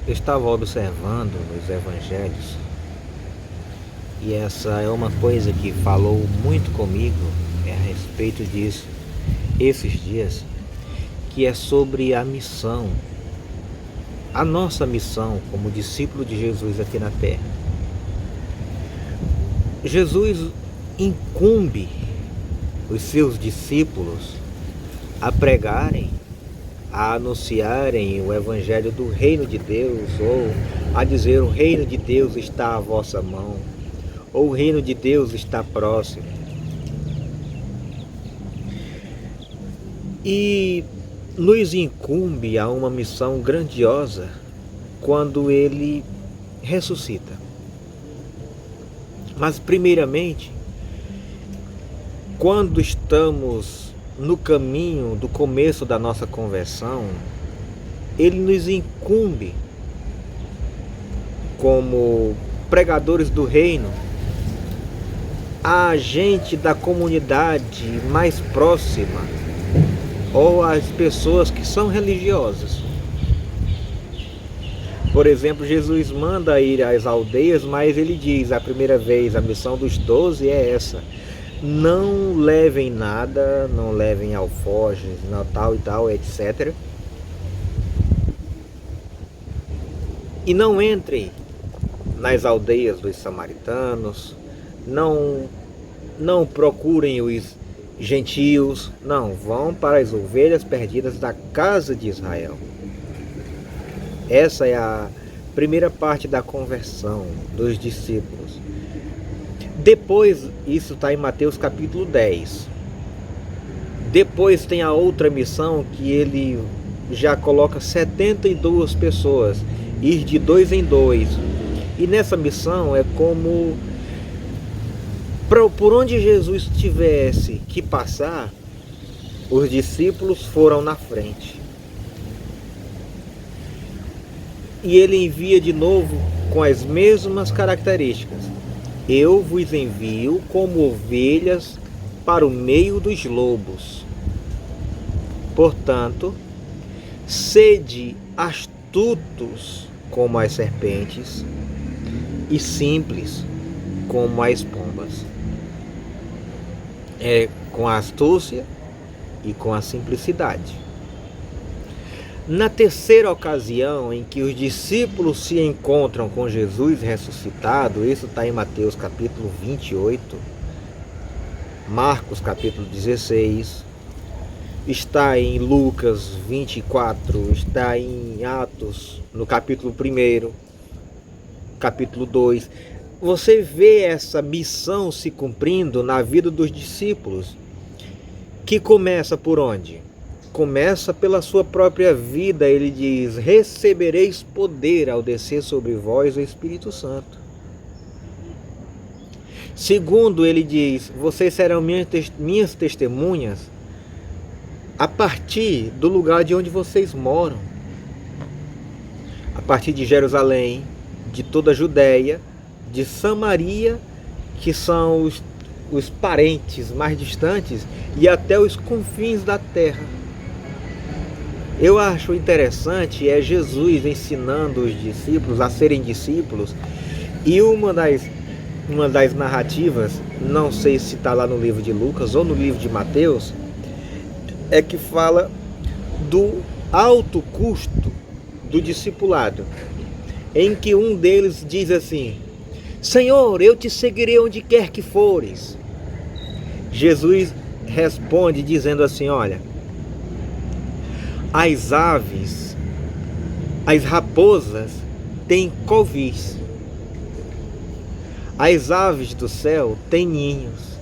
Eu estava observando nos evangelhos e essa é uma coisa que falou muito comigo a respeito disso esses dias, que é sobre a missão, a nossa missão como discípulo de Jesus aqui na terra. Jesus incumbe os seus discípulos a pregarem, a anunciarem o evangelho do reino de Deus, ou a dizer: o reino de Deus está à vossa mão, ou o reino de Deus está próximo. E nos incumbe a uma missão grandiosa quando ele ressuscita. Mas primeiramente, quando estamos no caminho do começo da nossa conversão, ele nos incumbe como pregadores do reino, a gente da comunidade mais próxima ou as pessoas que são religiosas. Por exemplo, Jesus manda ir às aldeias, mas ele diz a primeira vez, a missão dos 12 é essa: não levem nada, não levem alforjes, não, tal e tal, etc. E não entrem nas aldeias dos samaritanos, não procurem os gentios, não, vão para as ovelhas perdidas da casa de Israel. Essa é a primeira parte da conversão dos discípulos. Depois, isso está em Mateus capítulo 10. Depois tem a outra missão que ele já coloca 72 pessoas, ir de 2 em 2. E nessa missão é como por onde Jesus tivesse que passar, os discípulos foram na frente. E ele envia de novo com as mesmas características: eu vos envio como ovelhas para o meio dos lobos. Portanto, sede astutos como as serpentes e simples como as pombas. É com a astúcia e com a simplicidade. Na terceira ocasião em que os discípulos se encontram com Jesus ressuscitado, isso está em Mateus capítulo 28, Marcos capítulo 16, está em Lucas 24, está em Atos no capítulo 1, capítulo 2. Você vê essa missão se cumprindo na vida dos discípulos, que começa por onde? Começa pela sua própria vida. Ele diz: recebereis poder ao descer sobre vós o Espírito Santo. Segundo, ele diz: vocês serão minhas testemunhas a partir do lugar de onde vocês moram, a partir de Jerusalém, de toda a Judéia, de Samaria, que são os parentes mais distantes, e até os confins da terra. Eu acho interessante Jesus ensinando os discípulos a serem discípulos, e uma das narrativas, não sei se está lá no livro de Lucas ou no livro de Mateus, é que fala do alto custo do discipulado, em que um deles diz assim: Senhor, eu te seguirei onde quer que fores. Jesus responde dizendo assim: olha, as aves, as raposas têm covis, as aves do céu têm ninhos,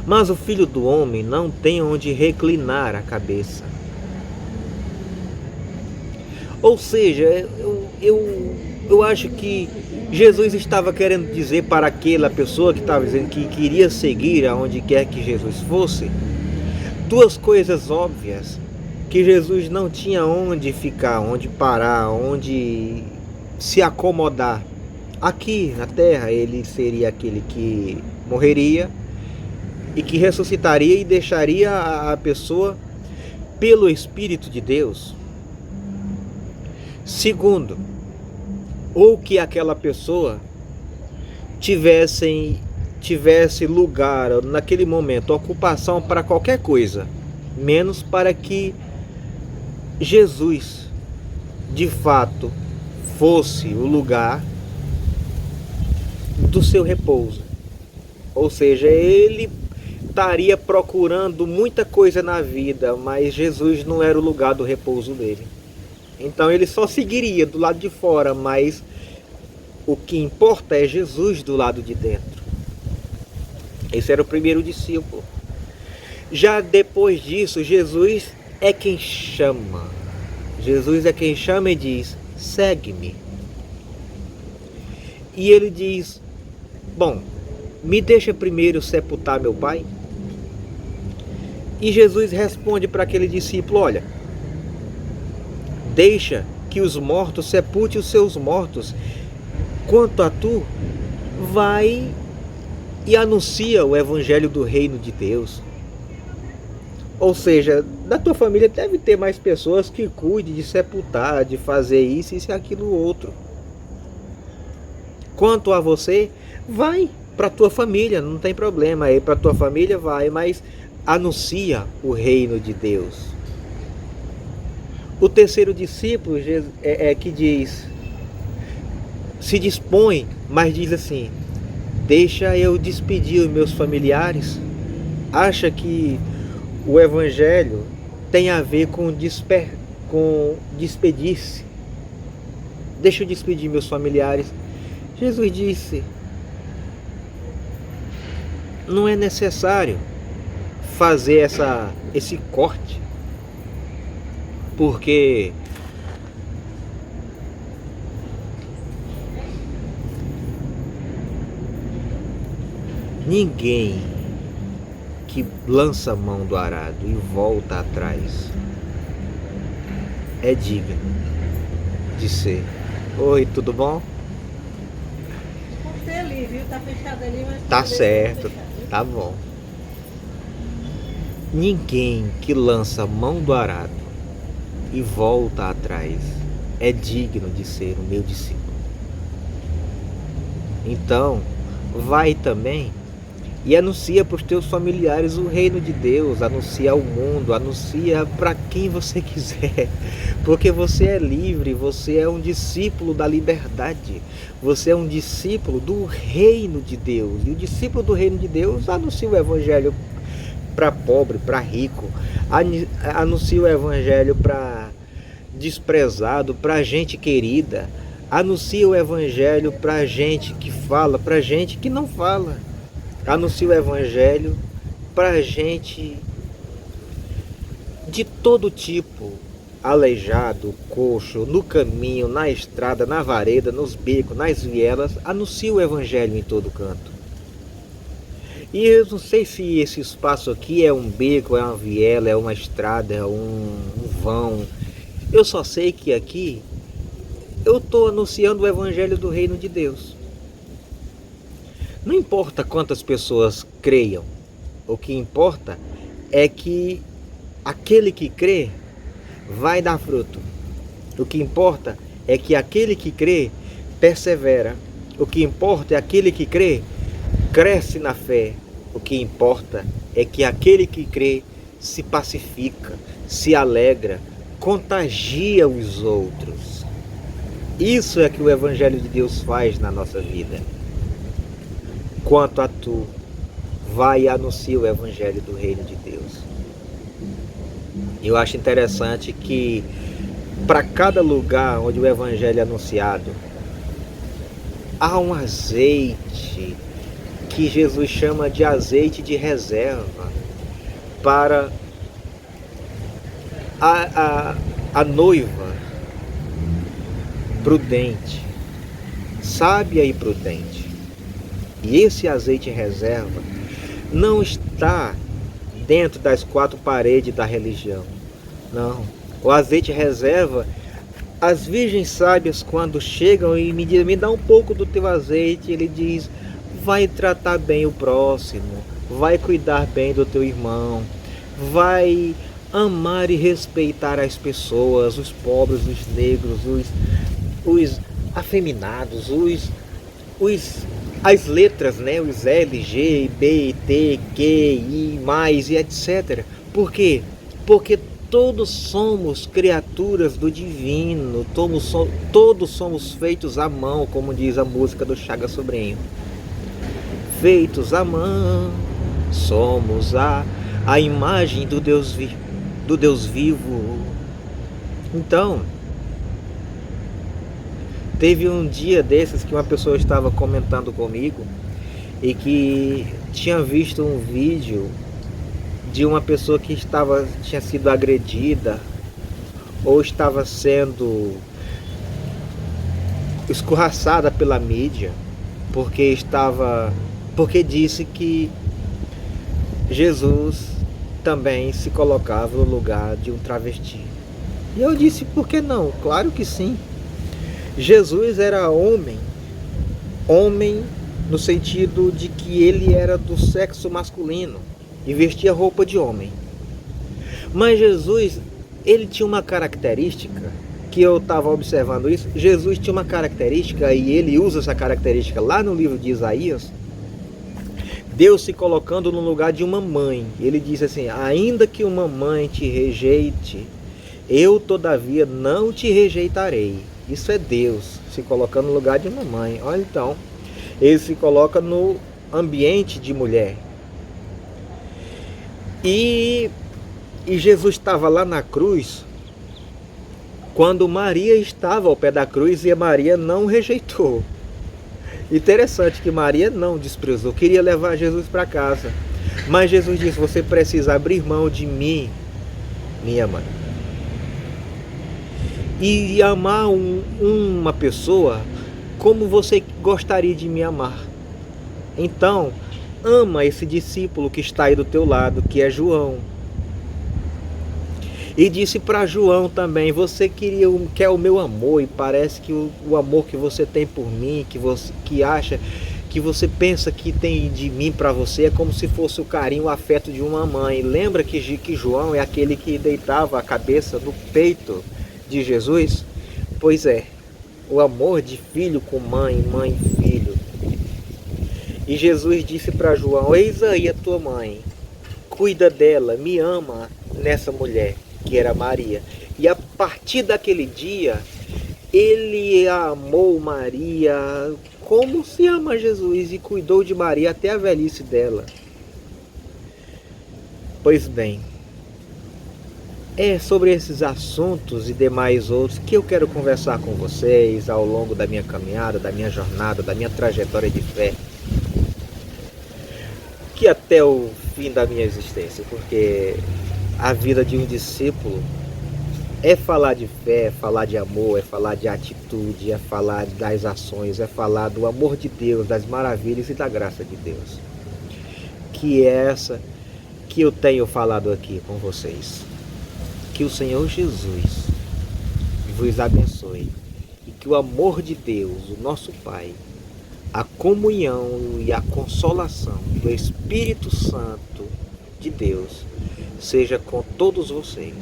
mas o Filho do Homem não tem onde reclinar a cabeça. Ou seja, eu acho que Jesus estava querendo dizer para aquela pessoa que estava dizendo que queria seguir aonde quer que Jesus fosse, duas coisas óbvias: que Jesus não tinha onde ficar, onde parar, onde se acomodar. Aqui na terra ele seria aquele que morreria e que ressuscitaria e deixaria a pessoa pelo Espírito de Deus. Segundo, ou que aquela pessoa tivesse lugar naquele momento, ocupação para qualquer coisa, menos para que Jesus de fato fosse o lugar do seu repouso. Ou seja, ele estaria procurando muita coisa na vida, mas Jesus não era o lugar do repouso dele. Então ele só seguiria do lado de fora, mas o que importa é Jesus do lado de dentro. Esse era o primeiro discípulo. Já depois disso, Jesus é quem chama. Jesus é quem chama e diz: segue-me. E ele diz: bom, me deixa primeiro sepultar meu pai? E Jesus responde para aquele discípulo: olha, deixa que os mortos sepulte os seus mortos. Quanto a tu, vai e anuncia o evangelho do reino de Deus. Ou seja, da tua família deve ter mais pessoas que cuidem de sepultar, de fazer isso e aquilo outro. Quanto a você, vai para tua família, não tem problema. Aí para tua família vai, mas anuncia o reino de Deus. O terceiro discípulo é que diz, se dispõe, mas diz assim: deixa eu despedir os meus familiares. Acha que o evangelho tem a ver com despedir-se. Deixa eu despedir meus familiares. Jesus disse: não é necessário fazer esse corte, porque ninguém que lança a mão do arado e volta atrás é digno de ser. Oi, tudo bom? Você ali, viu? Tá fechado ali, mas Tá certo, tá bom. Ninguém que lança a mão do arado e volta atrás é digno de ser o meu discípulo. Então, vai também e anuncia para os teus familiares o reino de Deus, anuncia ao mundo, anuncia para quem você quiser, porque você é livre, você é um discípulo da liberdade, você é um discípulo do reino de Deus, e o discípulo do reino de Deus anuncia o evangelho para pobre, para rico, anuncia o evangelho para desprezado, para gente querida, anuncia o evangelho para gente que fala, para gente que não fala. Anuncia o evangelho para gente de todo tipo, aleijado, coxo, no caminho, na estrada, na vareda, nos becos, nas vielas. Anuncia o evangelho em todo canto. E eu não sei se esse espaço aqui é um beco, é uma viela, é uma estrada, é um vão. Eu só sei que aqui eu estou anunciando o evangelho do reino de Deus. Não importa quantas pessoas creiam, o que importa é que aquele que crê vai dar fruto. O que importa é que aquele que crê persevera. O que importa é aquele que crê cresce na fé. O que importa é que aquele que crê se pacifica, se alegra, contagia os outros. Isso é que o evangelho de Deus faz na nossa vida. Quanto a tu, vai e anuncia o evangelho do reino de Deus. Eu acho interessante que para cada lugar onde o evangelho é anunciado, há um azeite que Jesus chama de azeite de reserva para a noiva prudente, sábia e prudente. E esse azeite reserva não está dentro das quatro paredes da religião. Não. O azeite reserva, as virgens sábias, quando chegam e me dizem: me dá um pouco do teu azeite, ele diz: vai tratar bem o próximo, vai cuidar bem do teu irmão, vai amar e respeitar as pessoas, os pobres, os negros, afeminados, as letras, né? Os L, G, B, T, Q, I, mais e etc. Por quê? Porque todos somos criaturas do divino, todos somos feitos à mão, como diz a música do Chaga Sobrinho. Feitos à mão, somos a imagem do Deus vivo. Então, teve um dia desses que uma pessoa estava comentando comigo e que tinha visto um vídeo de uma pessoa que tinha sido agredida ou estava sendo escorraçada pela mídia porque disse que Jesus também se colocava no lugar de um travesti. E eu disse, por que não? Claro que sim. Jesus era homem no sentido de que ele era do sexo masculino e vestia roupa de homem. Mas Jesus, ele tinha uma característica, que eu estava observando isso, Jesus tinha uma característica, e ele usa essa característica lá no livro de Isaías, Deus se colocando no lugar de uma mãe. Ele diz assim, ainda que uma mãe te rejeite, eu todavia não te rejeitarei. Isso é Deus se colocando no lugar de uma mãe. Olha então, ele se coloca no ambiente de mulher. E Jesus estava lá na cruz, quando Maria estava ao pé da cruz, e a Maria não rejeitou. Interessante que Maria não desprezou, queria levar Jesus para casa. Mas Jesus disse, você precisa abrir mão de mim, minha mãe. E amar uma pessoa como você gostaria de me amar. Então, ama esse discípulo que está aí do teu lado, que é João. E disse para João também, você quer o meu amor, e parece que o amor que você tem por mim, que acha, que você pensa que tem de mim para você, é como se fosse o carinho, o afeto de uma mãe. Lembra que João é aquele que deitava a cabeça no peito de Jesus? Pois é, o amor de filho com mãe, mãe e filho. E Jesus disse para João, eis aí a tua mãe, cuida dela, me ama nessa mulher, que era Maria. E a partir daquele dia, ele amou Maria como se ama Jesus e cuidou de Maria até a velhice dela. Pois bem, é sobre esses assuntos e demais outros que eu quero conversar com vocês ao longo da minha caminhada, da minha jornada, da minha trajetória de fé, que até o fim da minha existência, porque a vida de um discípulo é falar de fé, é falar de amor, é falar de atitude, é falar das ações, é falar do amor de Deus, das maravilhas e da graça de Deus, que é essa que eu tenho falado aqui com vocês. Que o Senhor Jesus vos abençoe e que o amor de Deus, o nosso Pai, a comunhão e a consolação do Espírito Santo de Deus seja com todos vocês.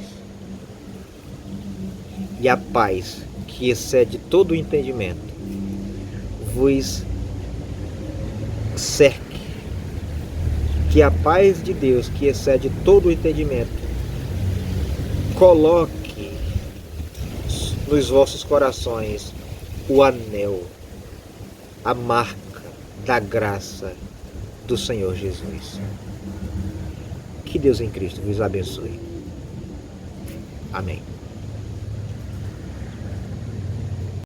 E a paz que excede todo o entendimento vos cerque. Que a paz de Deus que excede todo o entendimento coloque nos vossos corações o anel, a marca da graça do Senhor Jesus. Que Deus em Cristo vos abençoe. Amém.